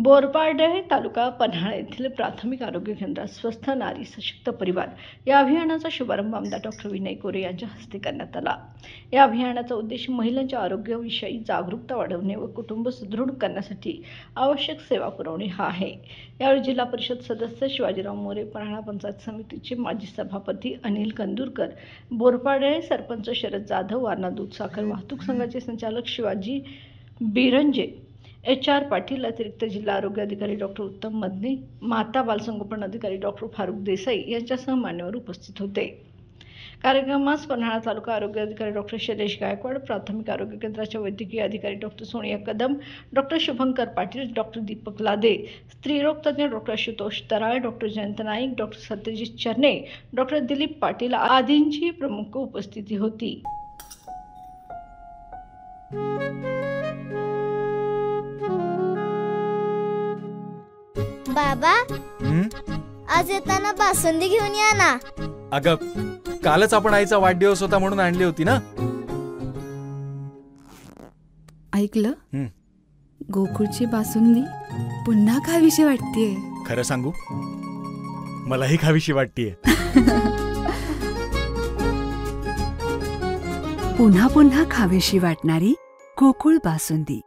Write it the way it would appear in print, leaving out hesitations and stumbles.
बोरपाडे तालुका पन्हाळा येथील प्राथमिक आरोग्य केंद्रात स्वस्थ नारी सशक्त परिवार या अभियानाचा शुभारंभ आमदार डॉक्टर विनय कोरे यांच्या हस्ते करण्यात आला। या अभियानाचा उद्देश महिलांच्या आरोग्याविषयी जागरूकता वाढवणे व कुटुंब सुदृढ करण्यासाठी आवश्यक सेवा पुरवणे हा आहे। यावेळी जिल्हा परिषद सदस्य शिवाजीराव मोरे, पन्हाळा पंचायत समितीचे माजी सभापती अनिल कंदुरकर, बोरपाडे सरपंच शरद जाधव, वारणा दूध साखर वाहतूक संघाचे संचालक शिवाजी बिरंजे, HR पाटील, अतिरिक्त जिल्हा आरोग्य अधिकारी डॉक्टर उत्तम मदने, माता बालसंगोपन अधिकारी डॉक्टर फारुक देसाई यांच्यासह मान्यवर उपस्थित होते। कार्यक्रमास पन्हाळा तालुका आरोग्य अधिकारी डॉक्टर शैलेश गायकवाड, प्राथमिक आरोग्य केंद्राच्या वैद्यकीय अधिकारी doctor Sonia Kadam, doctor Shubhankar Patil, doctor Deepak लादे, स्त्रीरोग तज्ञ डॉक्टर आशुतोष तराळ, डॉक्टर जयंत नाईक, डॉक्टर सत्यजित चरणे, डॉक्टर दिलीप पाटील आदींची प्रमुख उपस्थिती होती। बाबा, आज येताना बासुंदी घेऊन या ना। अगं, कालच आपण आईचा वाढदिवस होता म्हणून आणली होती ना। ऐकलं, गोकुळची बासुंदी पुन्हा खावीशी वाटतेय। खरं सांगू, मलाही खावीशी वाटतेय। पुन्हा पुन्हा खावीशी वाटणारी गोकुळ बासुंदी।